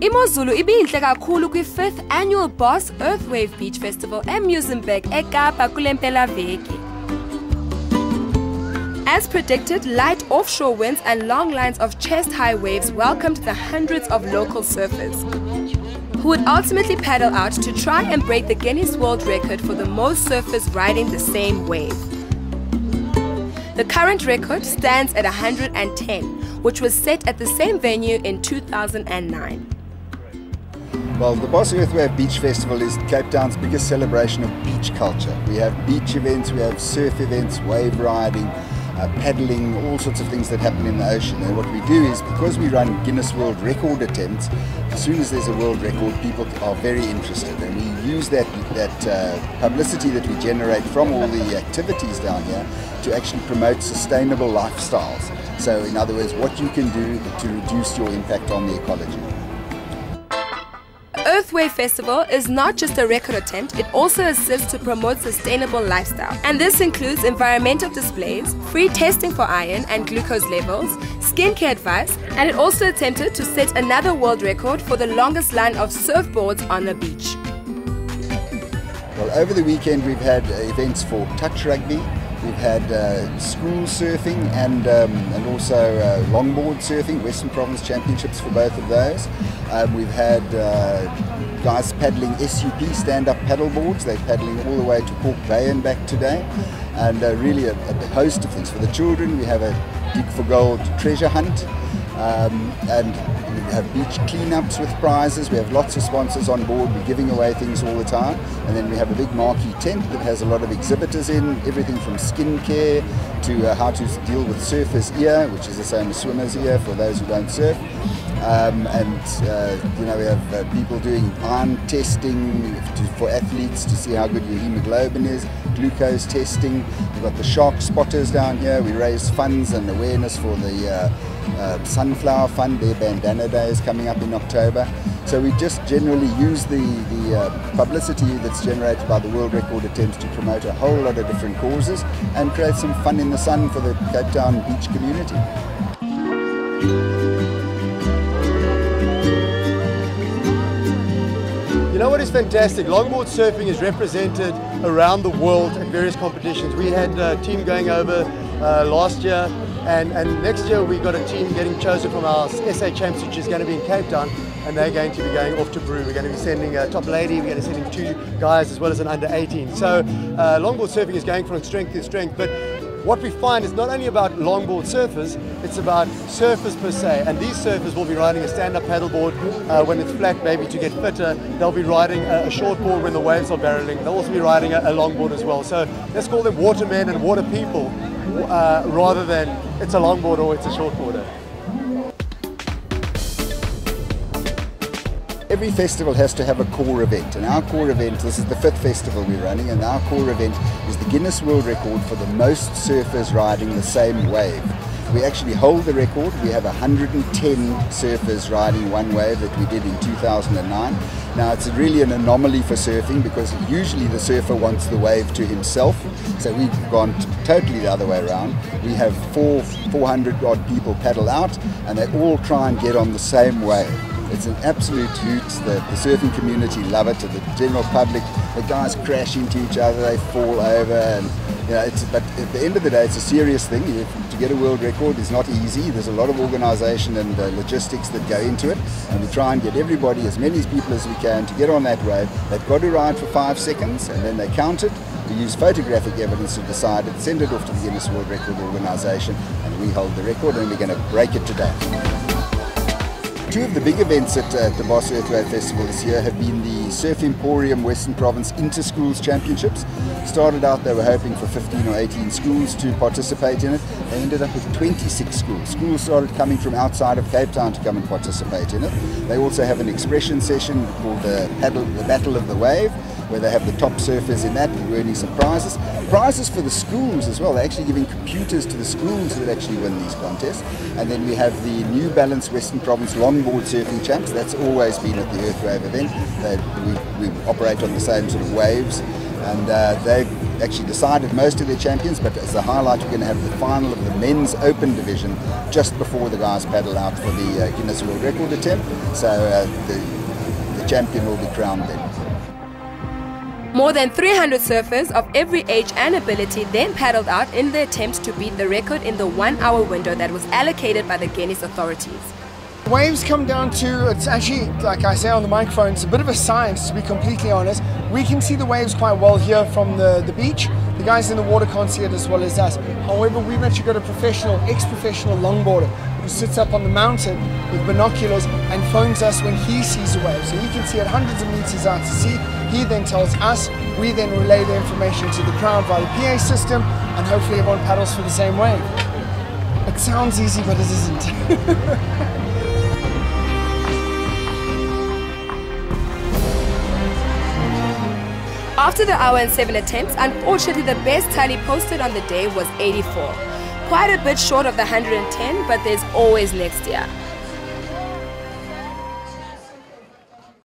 IMozulu ibinhle kakhulu kwi-5th annual Boss Earthwave Beach Festival eMuizenberg eKapa kule mpelaveki. As predicted, light offshore winds and long lines of chest-high waves welcomed the hundreds of local surfers, who would ultimately paddle out to try and break the Guinness World Record for the most surfers riding the same wave. The current record stands at 110, which was set at the same venue in 2009. Well, the Boss Earthwave Beach Festival is Cape Town's biggest celebration of beach culture. We have beach events, we have surf events, wave riding, paddling, all sorts of things that happen in the ocean. And what we do is, because we run Guinness World Record attempts, as soon as there's a world record, people are very interested, and we use that publicity that we generate from all the activities down here to actually promote sustainable lifestyles. So in other words, what you can do to reduce your impact on the ecology. Earthwave Festival is not just a record attempt, it also assists to promote sustainable lifestyle. And this includes environmental displays, free testing for iron and glucose levels, skincare advice, and it also attempted to set another world record for the longest line of surfboards on the beach. Well, over the weekend we've had events for touch rugby, we've had school surfing and also longboard surfing, Western Province Championships for both of those. We've had guys paddling SUP, stand-up paddle boards. They're paddling all the way to Cork Bay and back today. And really a host of things. For the children, we have a Dig for Gold treasure hunt. And we have beach cleanups with prizes. We have lots of sponsors on board. We're giving away things all the time. And then we have a big marquee tent that has a lot of exhibitors in, everything from skincare to how to deal with surfer's ear, which is the same as swimmer's ear for those who don't surf. You know, we have people doing iron testing for athletes to see how good your hemoglobin is, glucose testing. We've got the shark spotters down here. We raise funds and awareness for the Sunflower Fund. Their bandana day is coming up in October. So we just generally use the publicity that's generated by the world record attempts to promote a whole lot of different causes and create some fun in the sun for the Cape Town beach community. You know what is fantastic? Longboard surfing is represented around the world at various competitions. We had a team going over last year, and next year we got a team getting chosen from our SA Champs, which is going to be in Cape Town, and they're going to be going off to Brew. We're going to be sending a top lady, we're going to be sending 2 guys as well as an under 18. So longboard surfing is going from strength to strength, but what we find is not only about longboard surfers, it's about surfers per se, and these surfers will be riding a stand-up paddleboard when it's flat, maybe to get fitter. They'll be riding a shortboard when the waves are barreling. They'll also be riding a longboard as well. So let's call them watermen and water people rather than it's a longboard or it's a shortboarder. Every festival has to have a core event, and our core event, this is the 5th festival we're running, and our core event is the Guinness World Record for the most surfers riding the same wave. We actually hold the record. We have 110 surfers riding one wave that we did in 2009. Now it's really an anomaly for surfing because usually the surfer wants the wave to himself, so we've gone totally the other way around. We have 400 odd people paddle out and they all try and get on the same wave. It's an absolute hoot. The surfing community love it. The general public, the guys crash into each other, they fall over, and you know. But at the end of the day, it's a serious thing. To get a world record is not easy. There's a lot of organisation and logistics that go into it, and we try and get everybody, as many people as we can, to get on that wave. They've got to ride for 5 seconds, and then they count it. We use photographic evidence to decide it, send it off to the Guinness World Record organisation, and we hold the record, and we're going to break it today. 2 of the big events at the Boss Earthwave Festival this year have been the Surf Emporium Western Province Inter-Schools Championships. Started out, they were hoping for 15 or 18 schools to participate in it. They ended up with 26 schools. Schools started coming from outside of Cape Town to come and participate in it. They also have an expression session called the Battle of the Wave, where they have the top surfers in that and winning some prizes. Prizes for the schools as well. They're actually giving computers to the schools that actually win these contests. And then we have the New Balance Western Province Longboard Surfing Champs. That's always been at the Earthwave event. We operate on the same sort of waves. And actually decided most of their champions, but as a highlight, we're going to have the final of the men's open division just before the guys paddle out for the Guinness World Record attempt. So the champion will be crowned then. More than 300 surfers of every age and ability then paddled out in the attempt to beat the record in the 1-hour window that was allocated by the Guinness authorities. Waves come down to, it's actually, like I say on the microphone, it's a bit of a science, to be completely honest. We can see the waves quite well here from the beach. The guys in the water can't see it as well as us. However, we've actually got a professional, ex-professional longboarder who sits up on the mountain with binoculars and phones us when he sees the waves. So he can see it hundreds of meters out to sea. He then tells us, we then relay the information to the crowd via the PA system, and hopefully everyone paddles for the same wave. It sounds easy, but it isn't. After the hour and 7 attempts, unfortunately the best tally posted on the day was 84. Quite a bit short of the 110, but there's always next year.